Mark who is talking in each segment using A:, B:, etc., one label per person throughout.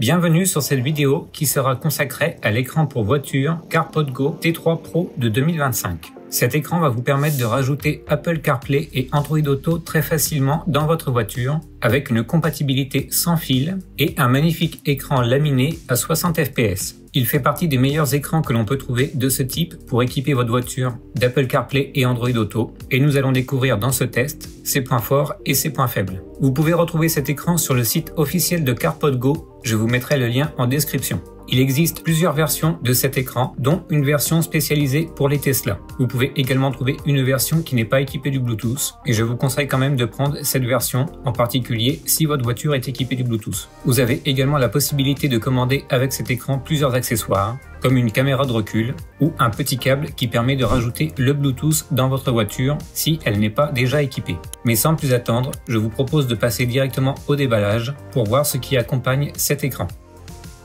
A: Bienvenue sur cette vidéo qui sera consacrée à l'écran pour voiture CarPod Go T3 Pro de 2025. Cet écran va vous permettre de rajouter Apple CarPlay et Android Auto très facilement dans votre voiture avec une compatibilité sans fil et un magnifique écran laminé à 60 fps. Il fait partie des meilleurs écrans que l'on peut trouver de ce type pour équiper votre voiture d'Apple CarPlay et Android Auto, et nous allons découvrir dans ce test ses points forts et ses points faibles. Vous pouvez retrouver cet écran sur le site officiel de CarPod Go, je vous mettrai le lien en description. Il existe plusieurs versions de cet écran, dont une version spécialisée pour les Tesla. Vous pouvez également trouver une version qui n'est pas équipée du Bluetooth, et je vous conseille quand même de prendre cette version, en particulier si votre voiture est équipée du Bluetooth. Vous avez également la possibilité de commander avec cet écran plusieurs accessoires, comme une caméra de recul ou un petit câble qui permet de rajouter le Bluetooth dans votre voiture si elle n'est pas déjà équipée. Mais sans plus attendre, je vous propose de passer directement au déballage pour voir ce qui accompagne cet écran.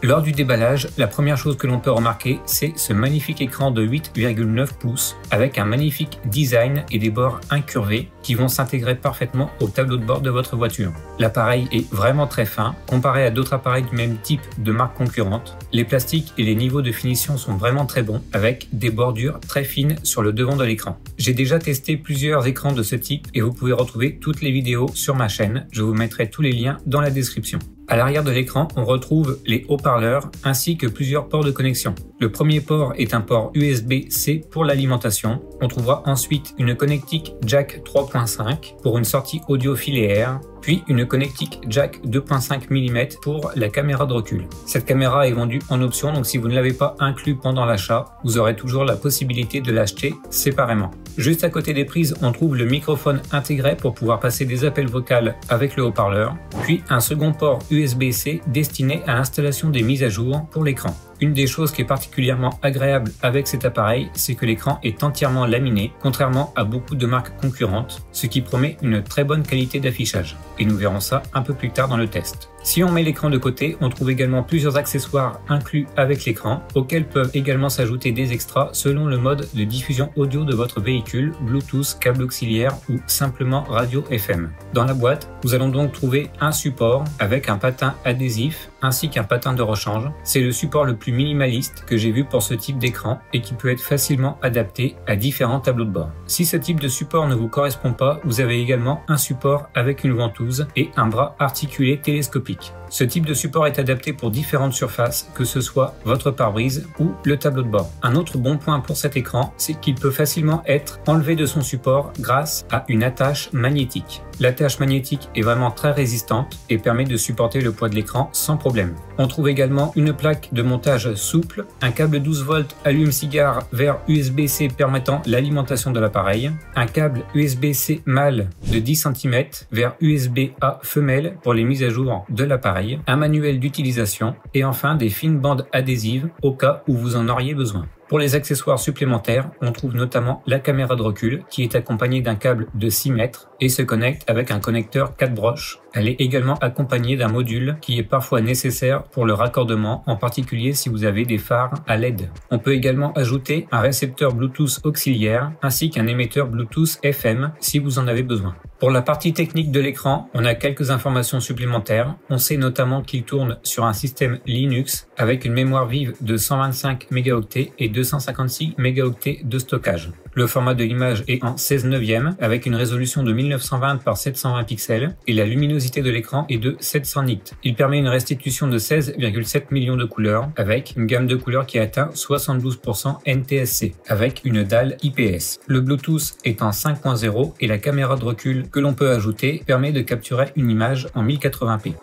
A: Lors du déballage, la première chose que l'on peut remarquer, c'est ce magnifique écran de 8,9 pouces avec un magnifique design et des bords incurvés qui vont s'intégrer parfaitement au tableau de bord de votre voiture. L'appareil est vraiment très fin comparé à d'autres appareils du même type de marques concurrentes. Les plastiques et les niveaux de finition sont vraiment très bons avec des bordures très fines sur le devant de l'écran. J'ai déjà testé plusieurs écrans de ce type et vous pouvez retrouver toutes les vidéos sur ma chaîne. Je vous mettrai tous les liens dans la description. À l'arrière de l'écran, on retrouve les haut-parleurs ainsi que plusieurs ports de connexion. Le premier port est un port USB-C pour l'alimentation. On trouvera ensuite une connectique jack 3.5 pour une sortie audio filaire, puis une connectique jack 2.5 mm pour la caméra de recul. Cette caméra est vendue en option, donc si vous ne l'avez pas inclus pendant l'achat, vous aurez toujours la possibilité de l'acheter séparément. Juste à côté des prises, on trouve le microphone intégré pour pouvoir passer des appels vocaux avec le haut-parleur, puis un second port USB-C destiné à l'installation des mises à jour pour l'écran. Une des choses qui est particulièrement agréable avec cet appareil, c'est que l'écran est entièrement laminé, contrairement à beaucoup de marques concurrentes, ce qui promet une très bonne qualité d'affichage. Et nous verrons ça un peu plus tard dans le test. Si on met l'écran de côté, on trouve également plusieurs accessoires inclus avec l'écran, auxquels peuvent également s'ajouter des extras selon le mode de diffusion audio de votre véhicule, Bluetooth, câble auxiliaire ou simplement radio FM. Dans la boîte, nous allons donc trouver un support avec un patin adhésif ainsi qu'un patin de rechange. C'est le support le plus minimaliste que j'ai vu pour ce type d'écran et qui peut être facilement adapté à différents tableaux de bord. Si ce type de support ne vous correspond pas, vous avez également un support avec une ventouse et un bras articulé télescopique. Ce type de support est adapté pour différentes surfaces, que ce soit votre pare-brise ou le tableau de bord. Un autre bon point pour cet écran, c'est qu'il peut facilement être enlevé de son support grâce à une attache magnétique. L'attache magnétique est vraiment très résistante et permet de supporter le poids de l'écran sans problème. On trouve également une plaque de montage souple, un câble 12 volts allume-cigare vers USB-C permettant l'alimentation de l'appareil, un câble USB-C mâle de 10 cm vers USB-A femelle pour les mises à jour de l'appareil, un manuel d'utilisation et enfin des fines bandes adhésives au cas où vous en auriez besoin. Pour les accessoires supplémentaires, on trouve notamment la caméra de recul qui est accompagnée d'un câble de 6 mètres et se connecte avec un connecteur 4 broches. Elle est également accompagnée d'un module qui est parfois nécessaire pour le raccordement, en particulier si vous avez des phares à LED. On peut également ajouter un récepteur Bluetooth auxiliaire ainsi qu'un émetteur Bluetooth FM si vous en avez besoin. Pour la partie technique de l'écran, on a quelques informations supplémentaires. On sait notamment qu'il tourne sur un système Linux avec une mémoire vive de 125 mégaoctets et 256 mégaoctets de stockage. Le format de l'image est en 16:9 avec une résolution de 1920 par 720 pixels et la luminosité de l'écran est de 700 nits. Il permet une restitution de 16,7 millions de couleurs avec une gamme de couleurs qui atteint 72% NTSC avec une dalle IPS. Le Bluetooth est en 5.0 et la caméra de recul que l'on peut ajouter permet de capturer une image en 1080p.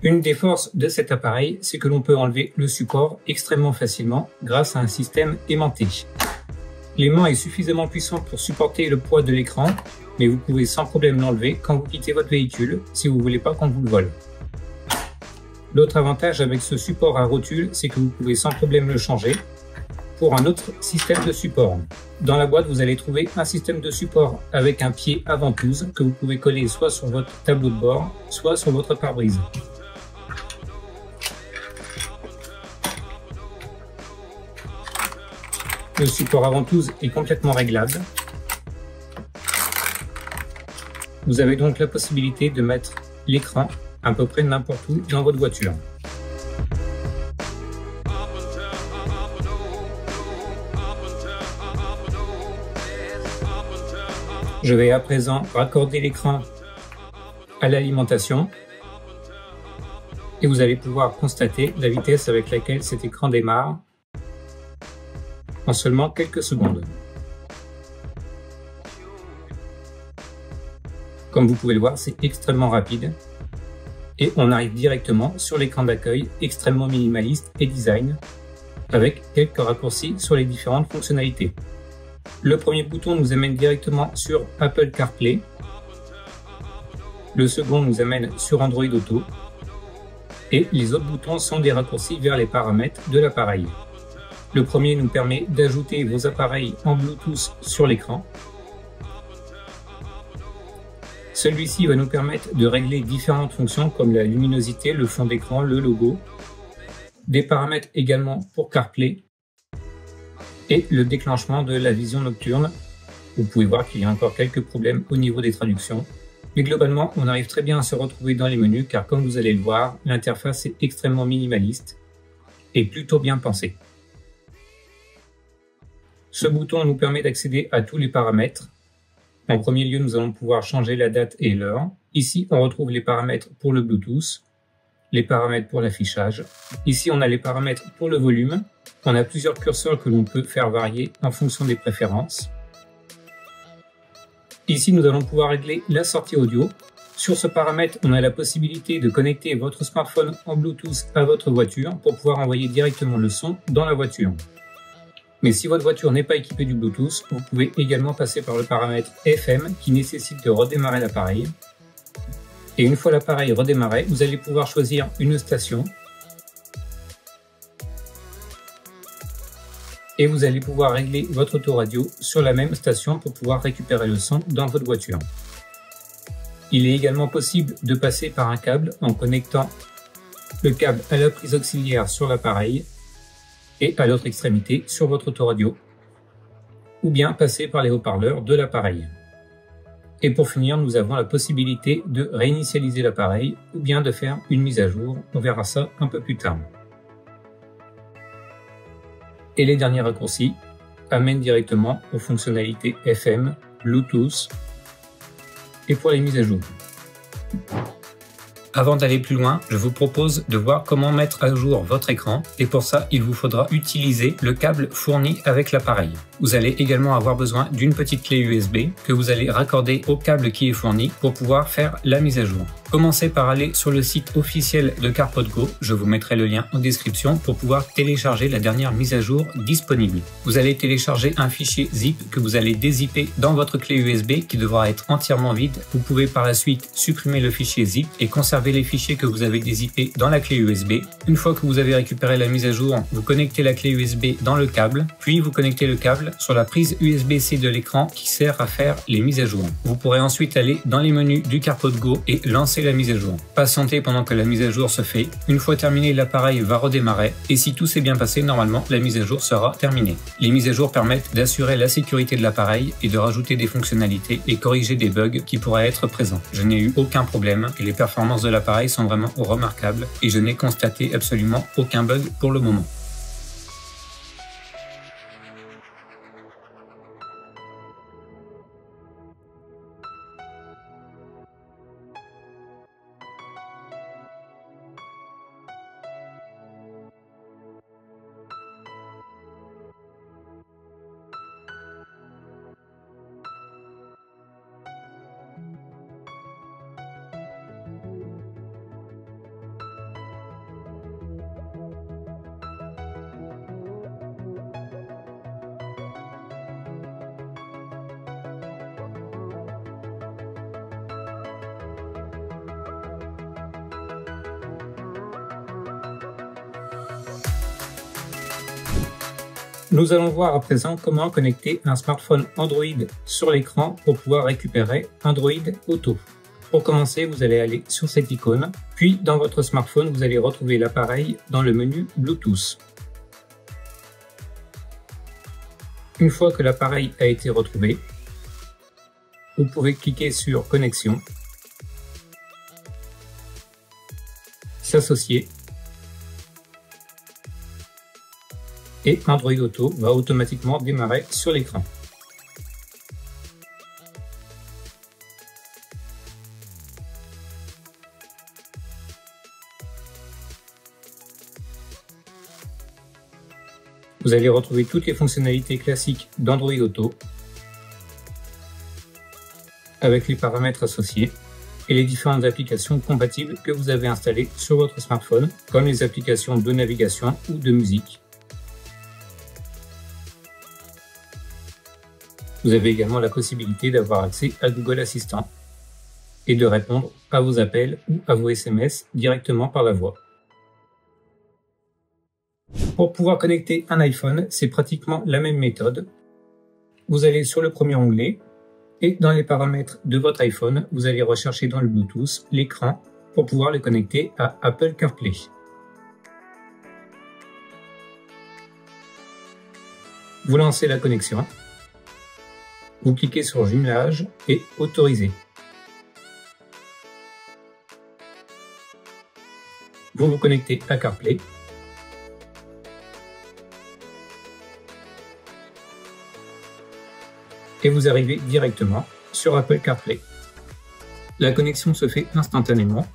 A: Une des forces de cet appareil, c'est que l'on peut enlever le support extrêmement facilement grâce à un système aimanté. L'aimant est suffisamment puissant pour supporter le poids de l'écran, mais vous pouvez sans problème l'enlever quand vous quittez votre véhicule si vous ne voulez pas qu'on vous le vole. L'autre avantage avec ce support à rotule, c'est que vous pouvez sans problème le changer pour un autre système de support. Dans la boîte, vous allez trouver un système de support avec un pied à ventouse que vous pouvez coller soit sur votre tableau de bord, soit sur votre pare-brise. Le support à ventouse est complètement réglable. Vous avez donc la possibilité de mettre l'écran à peu près n'importe où dans votre voiture. Je vais à présent raccorder l'écran à l'alimentation et vous allez pouvoir constater la vitesse avec laquelle cet écran démarre en seulement quelques secondes. Comme vous pouvez le voir, c'est extrêmement rapide et on arrive directement sur l'écran d'accueil extrêmement minimaliste et design avec quelques raccourcis sur les différentes fonctionnalités. Le premier bouton nous amène directement sur Apple CarPlay. Le second nous amène sur Android Auto. Et les autres boutons sont des raccourcis vers les paramètres de l'appareil. Le premier nous permet d'ajouter vos appareils en Bluetooth sur l'écran. Celui-ci va nous permettre de régler différentes fonctions comme la luminosité, le fond d'écran, le logo. Des paramètres également pour CarPlay. Et le déclenchement de la vision nocturne. Vous pouvez voir qu'il y a encore quelques problèmes au niveau des traductions. Mais globalement, on arrive très bien à se retrouver dans les menus car comme vous allez le voir, l'interface est extrêmement minimaliste et plutôt bien pensée. Ce bouton nous permet d'accéder à tous les paramètres. En premier lieu, nous allons pouvoir changer la date et l'heure. Ici, on retrouve les paramètres pour le Bluetooth, les paramètres pour l'affichage. Ici, on a les paramètres pour le volume. On a plusieurs curseurs que l'on peut faire varier en fonction des préférences. Ici, nous allons pouvoir régler la sortie audio. Sur ce paramètre, on a la possibilité de connecter votre smartphone en Bluetooth à votre voiture pour pouvoir envoyer directement le son dans la voiture. Mais si votre voiture n'est pas équipée du Bluetooth, vous pouvez également passer par le paramètre FM qui nécessite de redémarrer l'appareil. Et une fois l'appareil redémarré, vous allez pouvoir choisir une station. Et vous allez pouvoir régler votre autoradio sur la même station pour pouvoir récupérer le son dans votre voiture. Il est également possible de passer par un câble en connectant le câble à la prise auxiliaire sur l'appareil et à l'autre extrémité sur votre autoradio, ou bien passer par les haut-parleurs de l'appareil. Et pour finir, nous avons la possibilité de réinitialiser l'appareil ou bien de faire une mise à jour. On verra ça un peu plus tard. Et les derniers raccourcis amènent directement aux fonctionnalités FM, Bluetooth et pour les mises à jour. Avant d'aller plus loin, je vous propose de voir comment mettre à jour votre écran et pour ça, il vous faudra utiliser le câble fourni avec l'appareil. Vous allez également avoir besoin d'une petite clé USB que vous allez raccorder au câble qui est fourni pour pouvoir faire la mise à jour. Commencez par aller sur le site officiel de CarPodGo, je vous mettrai le lien en description pour pouvoir télécharger la dernière mise à jour disponible. Vous allez télécharger un fichier zip que vous allez dézipper dans votre clé USB qui devra être entièrement vide. Vous pouvez par la suite supprimer le fichier zip et conserver les fichiers que vous avez dézippés dans la clé USB. Une fois que vous avez récupéré la mise à jour, vous connectez la clé USB dans le câble, puis vous connectez le câble sur la prise USB-C de l'écran qui sert à faire les mises à jour. Vous pourrez ensuite aller dans les menus du CarPodGo et lancer la mise à jour. Patientez pendant que la mise à jour se fait. Une fois terminée, l'appareil va redémarrer et si tout s'est bien passé, normalement la mise à jour sera terminée. Les mises à jour permettent d'assurer la sécurité de l'appareil et de rajouter des fonctionnalités et corriger des bugs qui pourraient être présents. Je n'ai eu aucun problème et les performances de l'appareil sont vraiment remarquables et je n'ai constaté absolument aucun bug pour le moment. Nous allons voir à présent comment connecter un smartphone Android sur l'écran pour pouvoir récupérer Android Auto. Pour commencer, vous allez aller sur cette icône, puis dans votre smartphone, vous allez retrouver l'appareil dans le menu Bluetooth. Une fois que l'appareil a été retrouvé, vous pouvez cliquer sur Connexion, S'associer, et Android Auto va automatiquement démarrer sur l'écran. Vous allez retrouver toutes les fonctionnalités classiques d'Android Auto avec les paramètres associés et les différentes applications compatibles que vous avez installées sur votre smartphone, comme les applications de navigation ou de musique. Vous avez également la possibilité d'avoir accès à Google Assistant et de répondre à vos appels ou à vos SMS directement par la voix. Pour pouvoir connecter un iPhone, c'est pratiquement la même méthode. Vous allez sur le premier onglet et dans les paramètres de votre iPhone, vous allez rechercher dans le Bluetooth l'écran pour pouvoir le connecter à Apple CarPlay. Vous lancez la connexion. Vous cliquez sur Jumelage et Autoriser. Vous vous connectez à CarPlay. Et vous arrivez directement sur Apple CarPlay. La connexion se fait instantanément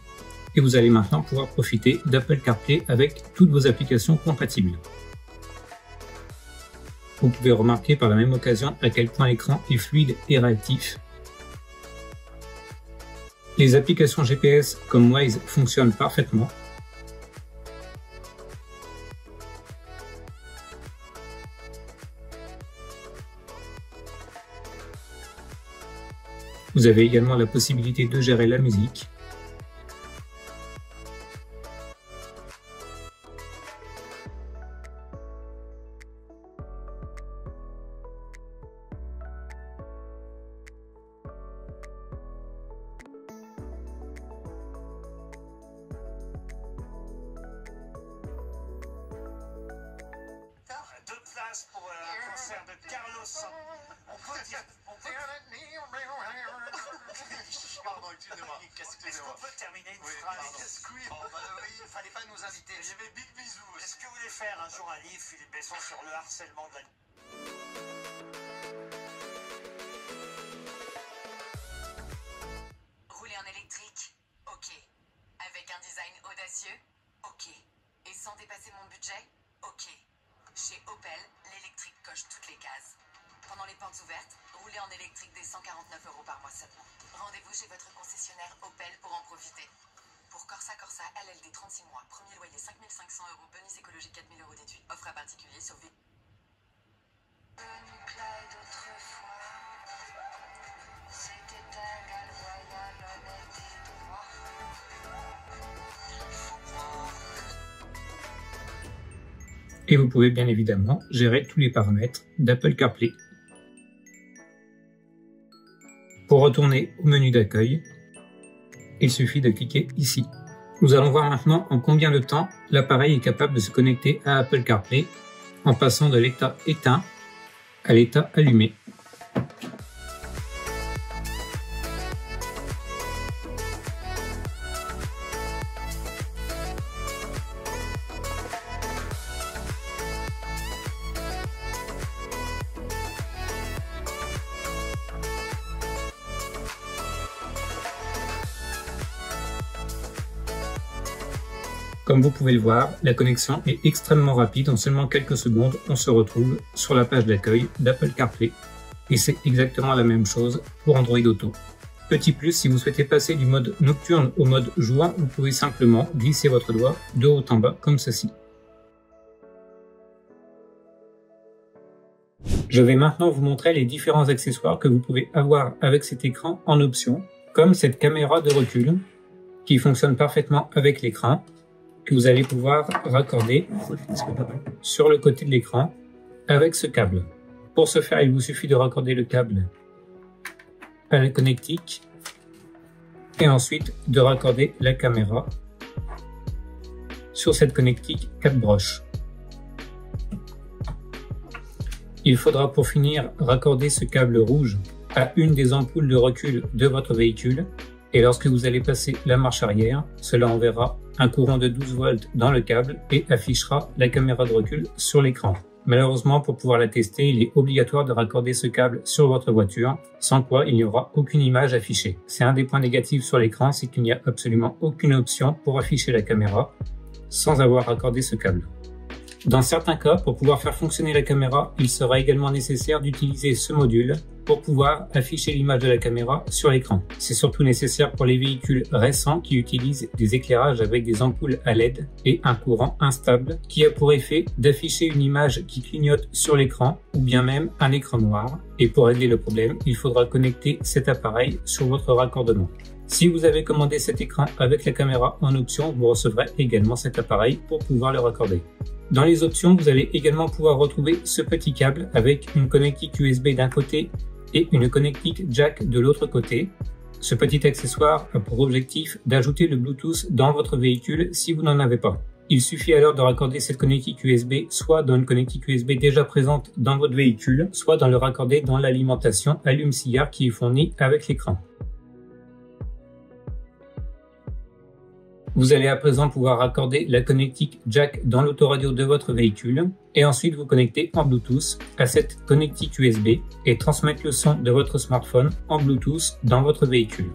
A: et vous allez maintenant pouvoir profiter d'Apple CarPlay avec toutes vos applications compatibles. Vous pouvez remarquer par la même occasion à quel point l'écran est fluide et réactif. Les applications GPS comme Waze fonctionnent parfaitement. Vous avez également la possibilité de gérer la musique.
B: Deux places pour un concert de Carlos. On peut dire. Pardon, excusez-moi. Est-ce qu'on peut terminer une phrase? Oui, il fallait pas nous inviter. Il y avait Big Bisou. Est-ce que vous voulez faire un jour un livre, Philippe Besson, sur le harcèlement de la...
C: Rouler en électrique? Ok. Avec un design audacieux? Ok. Et sans dépasser mon budget? Ok. Chez Opel, l'électrique coche toutes les cases. Pendant les portes ouvertes, roulez en électrique des 149 € par mois seulement. Rendez-vous chez votre concessionnaire Opel pour en profiter. Pour Corsa LLD 36 mois, premier loyer 5 500 €, bonus écologique 4 000 € déduit. Offre à particulier sur V.
D: d'autrefois, c'était un gars loyal, honnête et droit.
A: Et vous pouvez bien évidemment gérer tous les paramètres d'Apple CarPlay. Pour retourner au menu d'accueil, il suffit de cliquer ici. Nous allons voir maintenant en combien de temps l'appareil est capable de se connecter à Apple CarPlay en passant de l'état éteint à l'état allumé. Comme vous pouvez le voir, la connexion est extrêmement rapide. En seulement quelques secondes, on se retrouve sur la page d'accueil d'Apple CarPlay. Et c'est exactement la même chose pour Android Auto. Petit plus, si vous souhaitez passer du mode nocturne au mode joie, vous pouvez simplement glisser votre doigt de haut en bas comme ceci. Je vais maintenant vous montrer les différents accessoires que vous pouvez avoir avec cet écran en option, comme cette caméra de recul qui fonctionne parfaitement avec l'écran, que vous allez pouvoir raccorder sur le côté de l'écran avec ce câble. Pour ce faire, il vous suffit de raccorder le câble à la connectique et ensuite de raccorder la caméra sur cette connectique 4 broches. Il faudra pour finir raccorder ce câble rouge à une des ampoules de recul de votre véhicule et lorsque vous allez passer la marche arrière, cela enverra un courant de 12 volts dans le câble et affichera la caméra de recul sur l'écran. Malheureusement, pour pouvoir la tester, il est obligatoire de raccorder ce câble sur votre voiture, sans quoi il n'y aura aucune image affichée. C'est un des points négatifs sur l'écran, c'est qu'il n'y a absolument aucune option pour afficher la caméra sans avoir raccordé ce câble. Dans certains cas, pour pouvoir faire fonctionner la caméra, il sera également nécessaire d'utiliser ce module pour pouvoir afficher l'image de la caméra sur l'écran. C'est surtout nécessaire pour les véhicules récents qui utilisent des éclairages avec des ampoules à LED et un courant instable qui a pour effet d'afficher une image qui clignote sur l'écran ou bien même un écran noir. Et pour régler le problème, il faudra connecter cet appareil sur votre raccordement. Si vous avez commandé cet écran avec la caméra en option, vous recevrez également cet appareil pour pouvoir le raccorder. Dans les options, vous allez également pouvoir retrouver ce petit câble avec une connectique USB d'un côté et une connectique jack de l'autre côté. Ce petit accessoire a pour objectif d'ajouter le Bluetooth dans votre véhicule si vous n'en avez pas. Il suffit alors de raccorder cette connectique USB soit dans une connectique USB déjà présente dans votre véhicule, soit dans le raccorder dans l'alimentation allume-cigare qui est fournie avec l'écran. Vous allez à présent pouvoir raccorder la connectique jack dans l'autoradio de votre véhicule et ensuite vous connecter en Bluetooth à cette connectique USB et transmettre le son de votre smartphone en Bluetooth dans votre véhicule.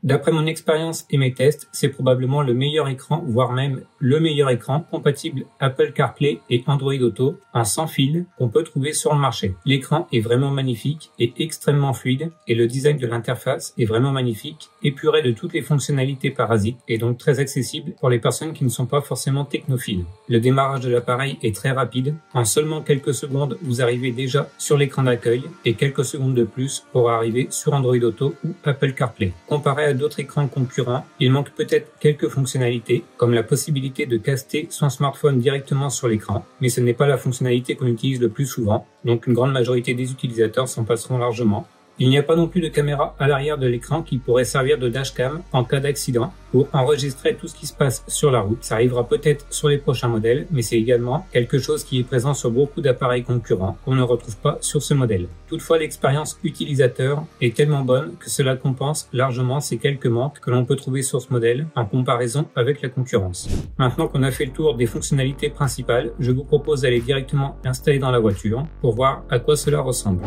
A: D'après mon expérience et mes tests, c'est probablement le meilleur écran, voire même le meilleur écran compatible Apple CarPlay et Android Auto en sans fil qu'on peut trouver sur le marché. L'écran est vraiment magnifique et extrêmement fluide et le design de l'interface est vraiment magnifique, épuré de toutes les fonctionnalités parasites et donc très accessible pour les personnes qui ne sont pas forcément technophiles. Le démarrage de l'appareil est très rapide. En seulement quelques secondes, vous arrivez déjà sur l'écran d'accueil et quelques secondes de plus pour arriver sur Android Auto ou Apple CarPlay. Comparé à d'autres écrans concurrents, il manque peut-être quelques fonctionnalités, comme la possibilité de caster son smartphone directement sur l'écran, mais ce n'est pas la fonctionnalité qu'on utilise le plus souvent, donc une grande majorité des utilisateurs s'en passeront largement. Il n'y a pas non plus de caméra à l'arrière de l'écran qui pourrait servir de dashcam en cas d'accident pour enregistrer tout ce qui se passe sur la route. Ça arrivera peut-être sur les prochains modèles, mais c'est également quelque chose qui est présent sur beaucoup d'appareils concurrents qu'on ne retrouve pas sur ce modèle. Toutefois, l'expérience utilisateur est tellement bonne que cela compense largement ces quelques manques que l'on peut trouver sur ce modèle en comparaison avec la concurrence. Maintenant qu'on a fait le tour des fonctionnalités principales, je vous propose d'aller directement l'installer dans la voiture pour voir à quoi cela ressemble.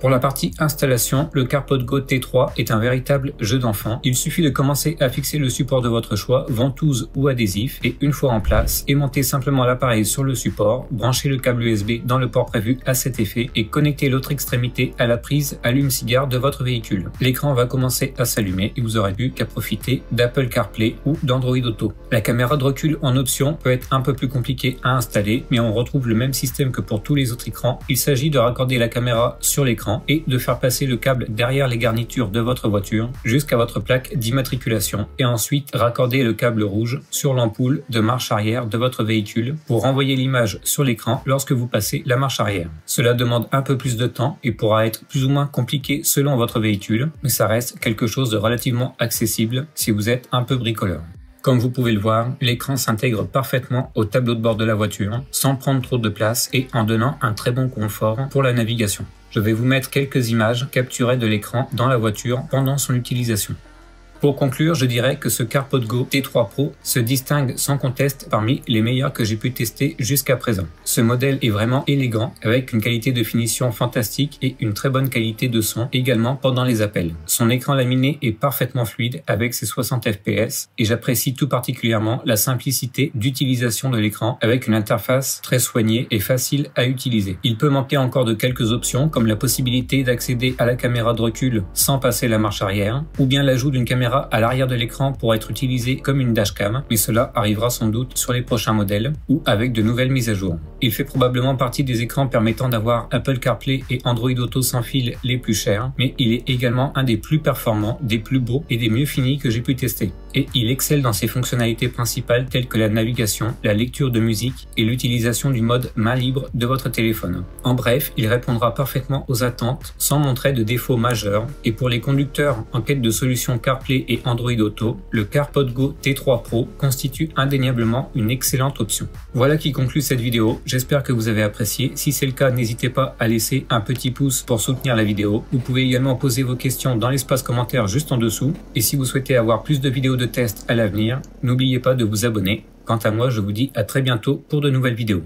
A: Pour la partie installation, le CarPod Go T3 est un véritable jeu d'enfant. Il suffit de commencer à fixer le support de votre choix, ventouse ou adhésif, et une fois en place, aimanter simplement l'appareil sur le support, brancher le câble USB dans le port prévu à cet effet et connecter l'autre extrémité à la prise allume-cigare de votre véhicule. L'écran va commencer à s'allumer et vous aurez plus qu'à profiter d'Apple CarPlay ou d'Android Auto. La caméra de recul en option peut être un peu plus compliquée à installer, mais on retrouve le même système que pour tous les autres écrans. Il s'agit de raccorder la caméra sur l'écran et de faire passer le câble derrière les garnitures de votre voiture jusqu'à votre plaque d'immatriculation et ensuite raccorder le câble rouge sur l'ampoule de marche arrière de votre véhicule pour renvoyer l'image sur l'écran lorsque vous passez la marche arrière. Cela demande un peu plus de temps et pourra être plus ou moins compliqué selon votre véhicule, mais ça reste quelque chose de relativement accessible si vous êtes un peu bricoleur. Comme vous pouvez le voir, l'écran s'intègre parfaitement au tableau de bord de la voiture sans prendre trop de place et en donnant un très bon confort pour la navigation. Je vais vous mettre quelques images capturées de l'écran dans la voiture pendant son utilisation. Pour conclure, je dirais que ce CarPod Go T3 Pro se distingue sans conteste parmi les meilleurs que j'ai pu tester jusqu'à présent. Ce modèle est vraiment élégant avec une qualité de finition fantastique et une très bonne qualité de son également pendant les appels. Son écran laminé est parfaitement fluide avec ses 60 fps et j'apprécie tout particulièrement la simplicité d'utilisation de l'écran avec une interface très soignée et facile à utiliser. Il peut manquer encore de quelques options comme la possibilité d'accéder à la caméra de recul sans passer la marche arrière ou bien l'ajout d'une caméra à l'arrière de l'écran pour être utilisé comme une dashcam, mais cela arrivera sans doute sur les prochains modèles ou avec de nouvelles mises à jour. Il fait probablement partie des écrans permettant d'avoir Apple CarPlay et Android Auto sans fil les plus chers, mais il est également un des plus performants, des plus beaux et des mieux finis que j'ai pu tester. et il excelle dans ses fonctionnalités principales telles que la navigation, la lecture de musique et l'utilisation du mode main libre de votre téléphone. En bref, il répondra parfaitement aux attentes sans montrer de défauts majeurs, et pour les conducteurs en quête de solutions CarPlay et Android Auto, le CarPod Go T3 Pro constitue indéniablement une excellente option. Voilà qui conclut cette vidéo, j'espère que vous avez apprécié. Si c'est le cas, n'hésitez pas à laisser un petit pouce pour soutenir la vidéo. Vous pouvez également poser vos questions dans l'espace commentaire juste en dessous. Et si vous souhaitez avoir plus de vidéos de tests à l'avenir, n'oubliez pas de vous abonner. Quant à moi, je vous dis à très bientôt pour de nouvelles vidéos.